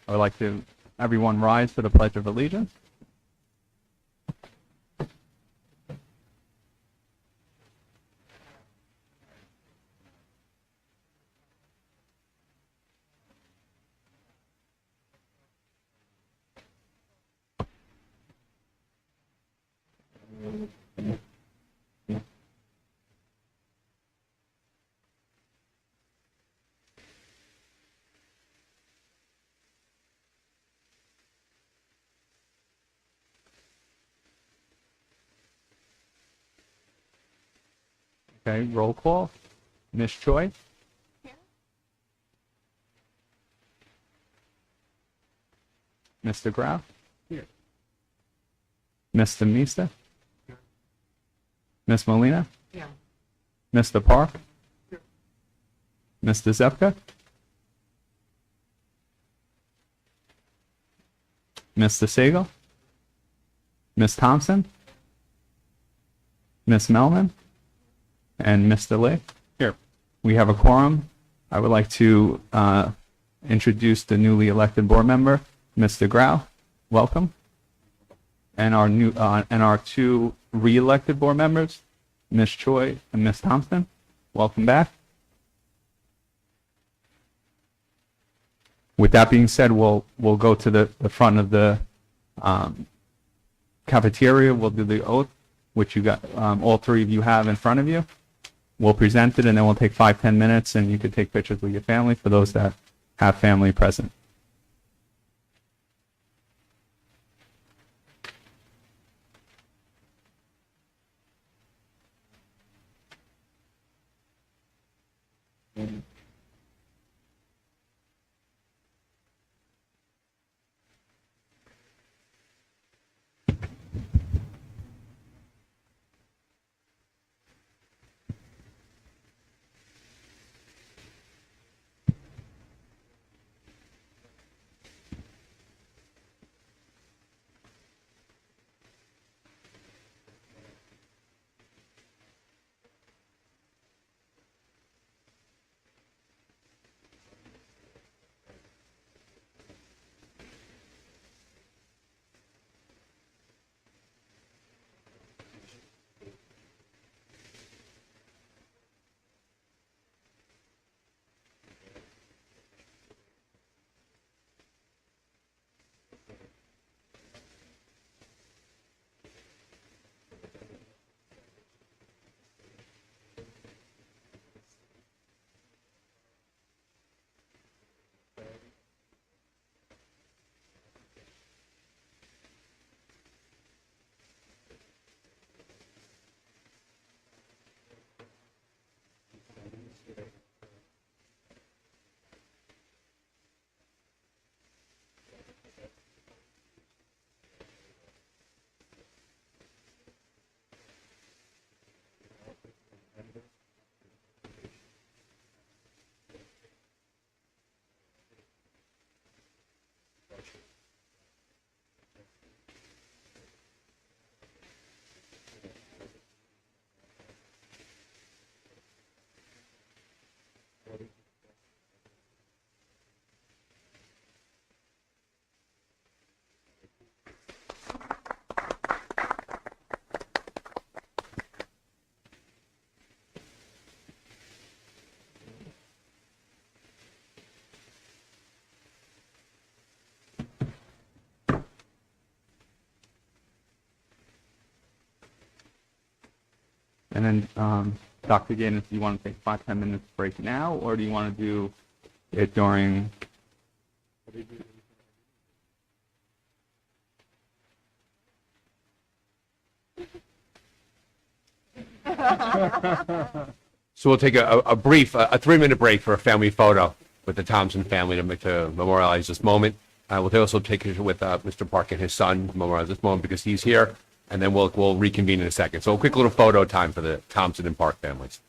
I would like to everyone rise to the Pledge of Allegiance. Okay, roll call. Ms. Choi? Here. Mr. Grau? Here. Mr. Mista? Here. Ms. Molina? Yeah. Mr. Park? Here. Mr. Zepka? Mr. Sagal? Ms. Thompson? Ms. Melman? And Mr. Lee? Here. We have a quorum. I would like to introduce the newly elected board member, Mr. Grau. Welcome. And our two re-elected board members, Ms. Choi and Ms. Thompson. Welcome back. With that being said, we'll go to the front of the cafeteria. We'll do the oath, which you got all three of you have in front of you. We'll present it, and then we'll take 5-10 minutes, and you could take pictures with your family for those that have family present. And then, Dr. Gaines, do you want to take 5-10 minutes break now, or do you want to do it during? So we'll take a brief, a 3-minute break for a family photo with the Thompson family to memorialize this moment. We'll also take a picture with Mr. Park and his son to memorialize this moment because he's here, and then we'll reconvene in a second. So a quick little photo time for the Thompson and Park families.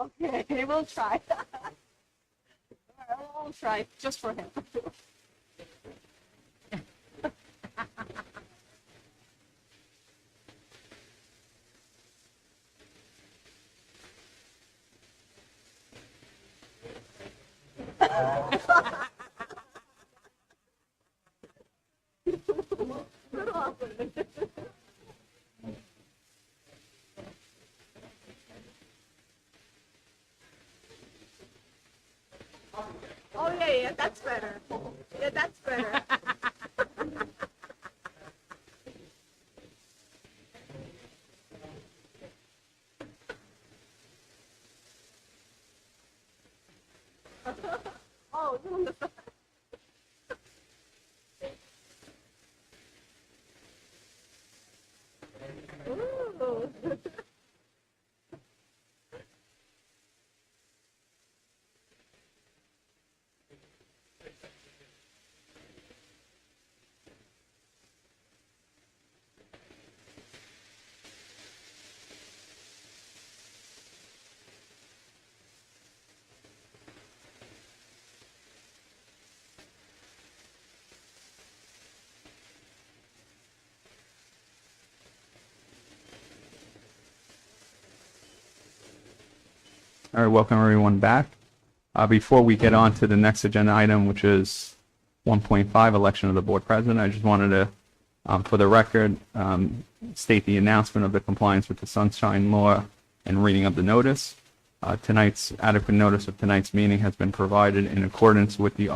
Okay, we'll try. We'll try just for him. Oh yeah, that's better. Yeah, that's better. Oh, you're on the side. Ooh. All right, welcome everyone back. Before we get on to the next agenda item, which is 1.5, election of the board president, I just wanted to, for the record, state the announcement of the compliance with the Sunshine Law and reading of the notice. Tonight's adequate notice of tonight's meeting has been provided in accordance with the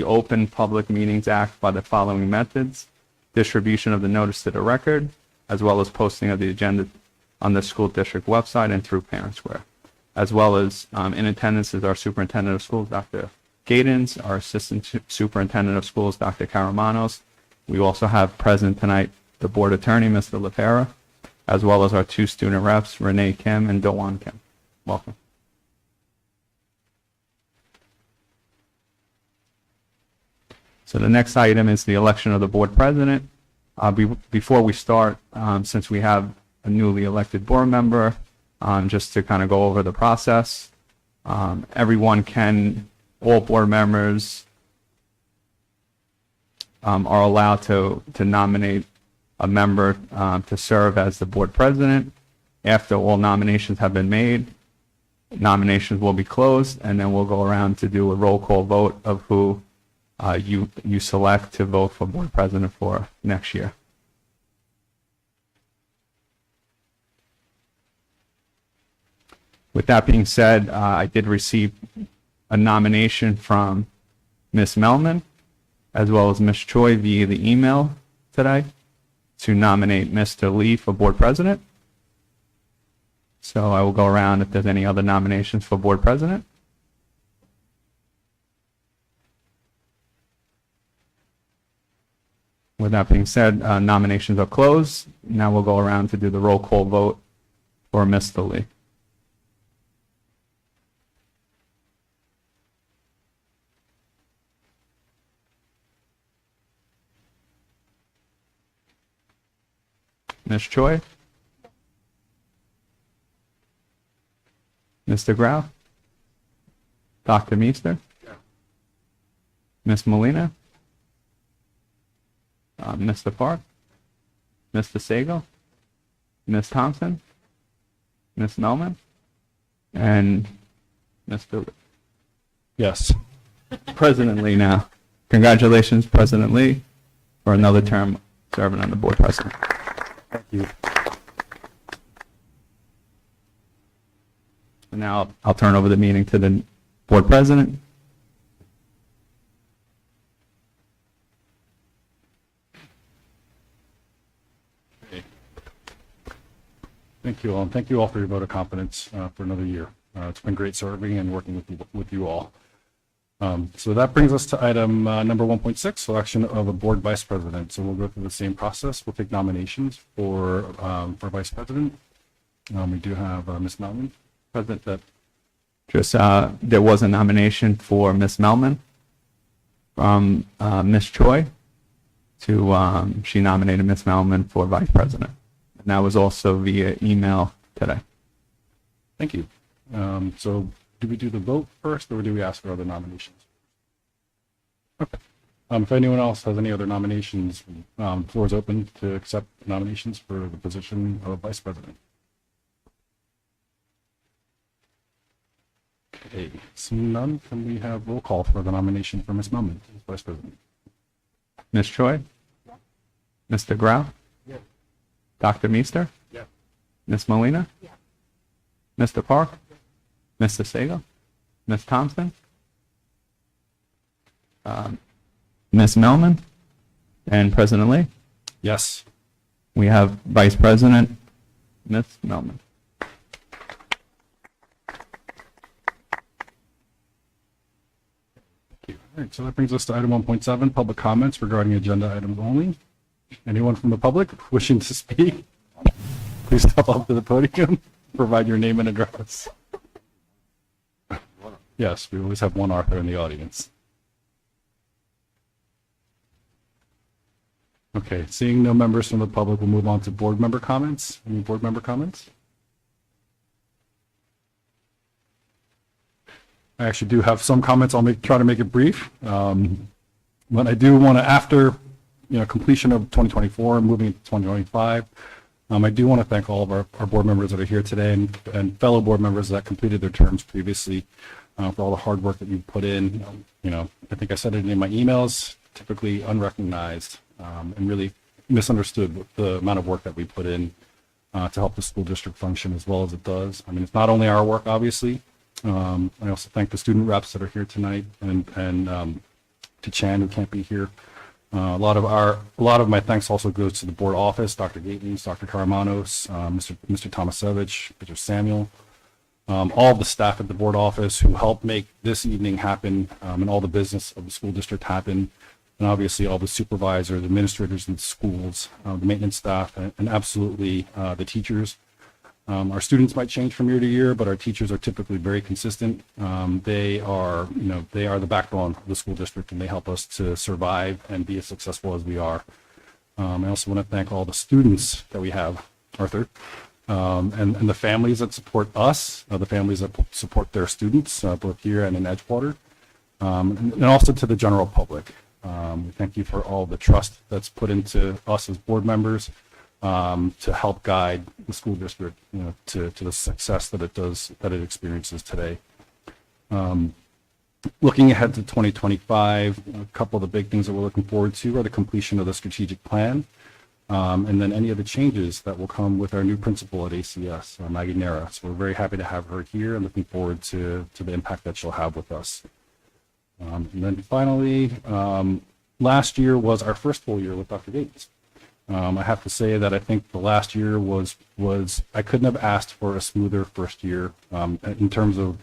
Open Public Meetings Act by the following methods: distribution of the notice to the record, as well as posting of the agenda on the school district website and through Parent Square. As well as in attendance is our superintendent of schools, Dr. Gadens, our assistant superintendent of schools, Dr. Karamanos. We also have present tonight the board attorney, Mr. LaPera, as well as our two student reps, Renee Kim and Dowan Kim. Welcome. So the next item is the election of the board president. Before we start, since we have a newly elected board member, just to kind of go over the process. All board members are allowed to nominate a member to serve as the board president. After all nominations have been made, nominations will be closed, and then we'll go around to do a roll call vote of who you select to vote for board president for next year. With that being said, I did receive a nomination from Ms. Melman as well as Ms. Choi via the email today to nominate Mr. Lee for board president. So I will go around if there's any other nominations for board president. With that being said, nominations are closed. Now we'll go around to do the roll call vote for Mr. Lee. Ms. Choi? Mr. Grau? Dr. Meester? Ms. Molina? Mr. Park? Mr. Sagal? Ms. Thompson? Ms. Melman? And Mr. Lee. Yes. President Lee now. Congratulations, President Lee, for another term serving on the board president. Thank you. And now I'll turn over the meeting to the board president. Thank you all, and thank you all for your vote of confidence for another year. It's been great serving and working with you all. So that brings us to item number 1.6, election of a board vice president. So we'll go through the same process. We'll take nominations for vice president. We do have Ms. Melman. President, there was a nomination for Ms. Melman from Ms. Choi she nominated Ms. Melman for vice president. And that was also via email today. Thank you. So do we do the vote first, or do we ask for other nominations? Okay. If anyone else has any other nominations, floor is open to accept nominations for the position of vice president. Okay, seeing none, can we have roll call for the nomination for Ms. Melman as vice president? Ms. Choi? Mr. Grau? Dr. Meester? Yeah. Ms. Molina? Mr. Park? Mr. Sagal? Ms. Thompson? Ms. Melman? And President Lee? Yes. We have Vice President, Ms. Melman. All right, so that brings us to item 1.7, public comments regarding agenda items only. Anyone from the public wishing to speak, please step up to the podium, provide your name and address. Yes, we always have one Arthur in the audience. Okay, seeing no members from the public, we'll move on to board member comments. Any board member comments? I actually do have some comments. I'll try to make it brief. But I do want to, after completion of 2024 and moving into 2025, I do want to thank all of our board members that are here today and fellow board members that completed their terms previously for all the hard work that you put in. I think I said it in my emails, typically unrecognized and really misunderstood with the amount of work that we put in to help the school district function as well as it does. I mean, it's not only our work, obviously. I also thank the student reps that are here tonight and to Chan, who can't be here. A lot of my thanks also goes to the board office, Dr. Gatens, Dr. Karamanos, Mr. Tomasevich, Mr. Samuel, all of the staff at the board office who helped make this evening happen and all the business of the school district happen. And obviously all the supervisors, administrators in the schools, the maintenance staff, and absolutely the teachers. Our students might change from year to year, but our teachers are typically very consistent. They are the backbone of the school district, and they help us to survive and be as successful as we are. I also want to thank all the students that we have, Arthur, and the families that support us, the families that support their students, both here and in Edgewater, and also to the general public. We thank you for all the trust that's put into us as board members. To help guide the school district, to the success that it experiences today. Looking ahead to 2025, a couple of the big things that we're looking forward to are the completion of the strategic plan, and then any of the changes that will come with our new principal at ACS, Maggie Nera. So we're very happy to have her here and looking forward to the impact that she'll have with us. And then finally, last year was our first full year with Dr. Gates. I have to say that I think the last year was I couldn't have asked for a smoother first year in terms of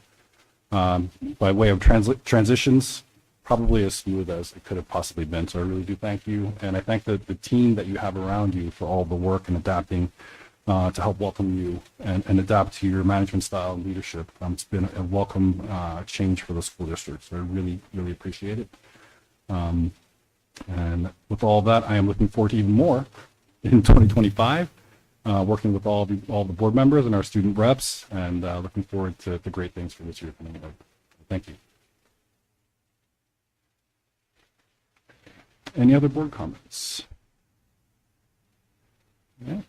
by way of transitions, probably as smooth as it could have possibly been. So I really do thank you, and I thank the team that you have around you for all the work and adapting to help welcome you and adapt to your management style and leadership. It's been a welcome change for the school district, so I really, really appreciate it. And with all that, I am looking forward to even more in 2025, working with all the board members and our student reps, and looking forward to the great things for this year coming up. Thank you. Any other board comments? Yeah.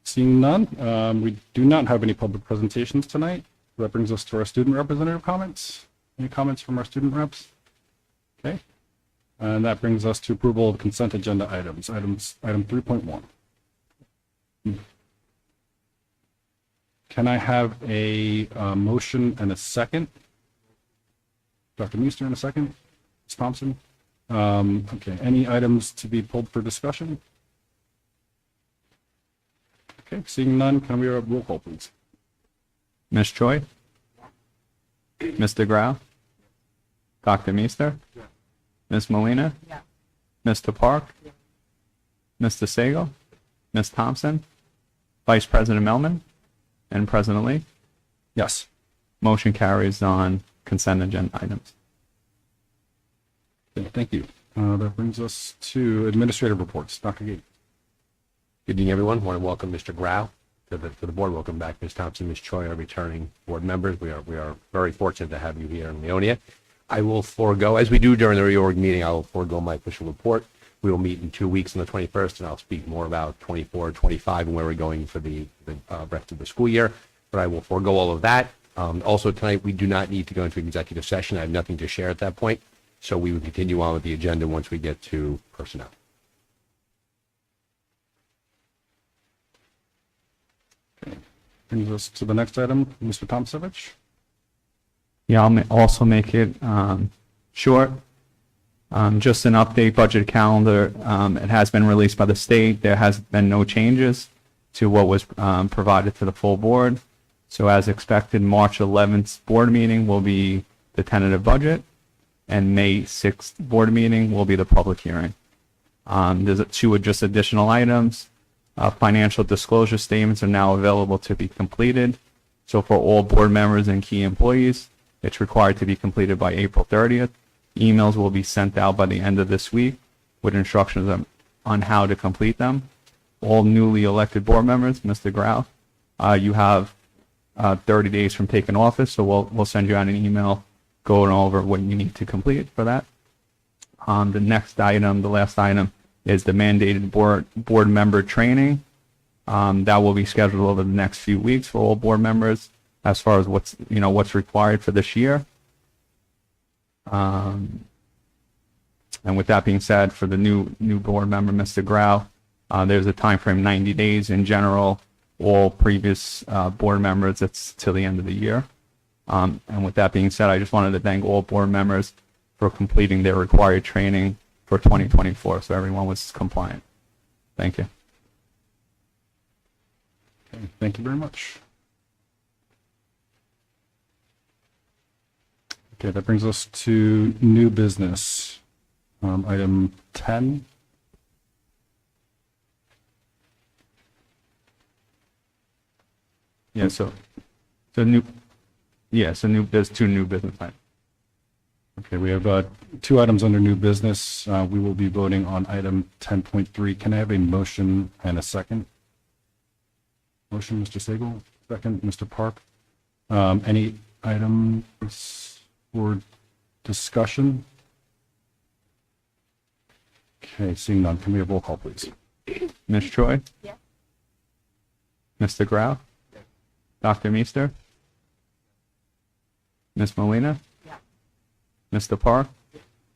Seeing none, we do not have any public presentations tonight. That brings us to our student representative comments. Any comments from our student reps? Okay. And that brings us to approval of consent agenda items. Item 3.1. Can I have a motion and a second? Dr. Meester in a second? Ms. Thompson? Okay, any items to be pulled for discussion? Okay, seeing none, can we have a roll call, please? Ms. Choi? Mr. Grau? Dr. Meester? Ms. Molina? Mr. Park? Mr. Sagal? Ms. Thompson? Vice President Melman? And President Lee? Yes. Motion carries on consent agenda items. Okay, thank you. That brings us to administrative reports. Dr. Gate. Good evening, everyone. I want to welcome Mr. Grau to the board. Welcome back, Ms. Thompson, Ms. Choi, our returning board members. We are very fortunate to have you here in Leonia. I will forego, as we do during the reorg meeting, I will forego my official report. We will meet in 2 weeks on the 21st, and I'll speak more about 24, 25, and where we're going for the rest of the school year. But I will forego all of that. Also, tonight, we do not need to go into executive session. I have nothing to share at that point. So we will continue on with the agenda once we get to personnel. Brings us to the next item, Mr. Tomsevich. Yeah, I'll also make it short. Just an update budget calendar. It has been released by the state. There has been no changes to what was provided to the full board. So as expected, March 11th board meeting will be the tentative budget, and May 6th board meeting will be the public hearing. There's two just additional items. Financial disclosure statements are now available to be completed. So for all board members and key employees, it's required to be completed by April 30th. Emails will be sent out by the end of this week with instructions on how to complete them. All newly elected board members, Mr. Grau, you have 30 days from taking office, so we'll send you out an email going over what you need to complete for that. The next item, the last item, is the mandated board member training. That will be scheduled over the next few weeks for all board members as far as what's required for this year. And with that being said, for the new board member, Mr. Grau, there's a time frame 90 days in general. All previous board members, it's till the end of the year. And with that being said, I just wanted to thank all board members for completing their required training for 2024, so everyone was compliant. Thank you. Okay, thank you very much. Okay, that brings us to new business. Item 10. Yeah, so there's two new business items. Okay, we have two items under new business. We will be voting on item 10.3. Can I have a motion and a second? Motion, Mr. Sagel. Second, Mr. Park. Any items for discussion? Okay, seeing none, can we have roll call, please? Ms. Choi? Yes. Mr. Grau? Yes. Dr. Meester? Ms. Molina? Yeah. Mr. Park?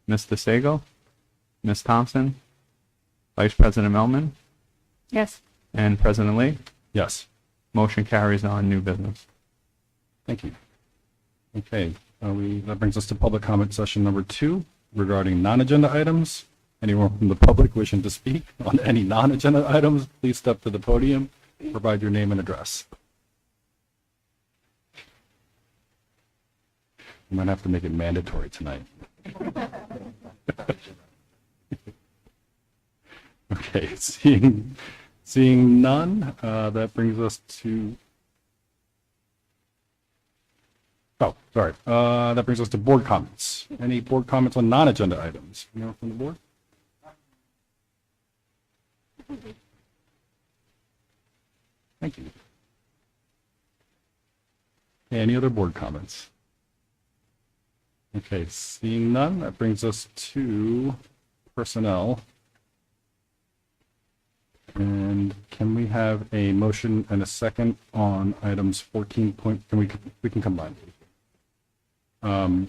Mr. Sagal? Ms. Thompson? Vice President Melman? Yes. And President Lee? Yes. Motion carries on new business. Thank you. Okay, that brings us to public comment session number 2 regarding non-agenda items. Anyone from the public wishing to speak on any non-agenda items, please step to the podium, provide your name and address. We might have to make it mandatory tonight. Okay, seeing none, that brings us to, that brings us to board comments. Any board comments on non-agenda items? Anyone from the board? Thank you. Any other board comments? Okay, seeing none, that brings us to personnel. And can we have a motion and a second on items 14 point, we can combine. Can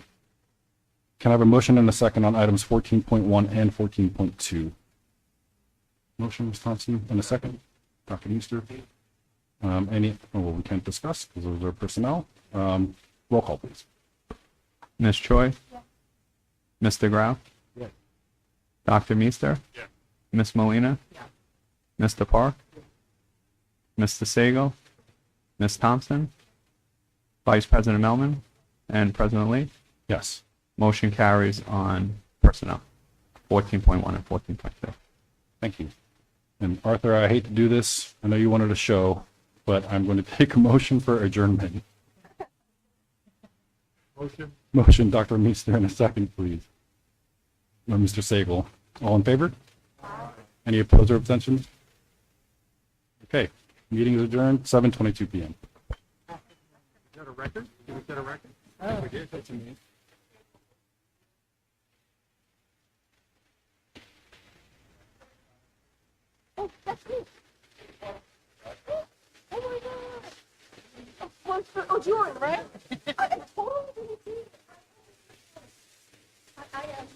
I have a motion and a second on items 14.1 and 14.2? Motion, Ms. Thompson, and a second. Dr. Meester. We can't discuss because those are personnel. Roll call, please. Ms. Choi? Yes. Mr. Grau? Yes. Dr. Meester? Yes. Ms. Molina? Yes. Mr. Park? Mr. Sagal? Ms. Thompson? Vice President Melman? And President Lee? Yes. Motion carries on personnel, 14.1 and 14.2. Thank you. And Arthur, I hate to do this. I know you wanted a show, but I'm going to take a motion for adjournment. Motion, Dr. Meester, in a second, please. Mr. Sagal. All in favor? Any opposed or abstentions? Okay, Meeting is adjourned, 7:22 PM. Oh, that's me. Oh my god. Oh, Jordan, right? I totally didn't see. I am.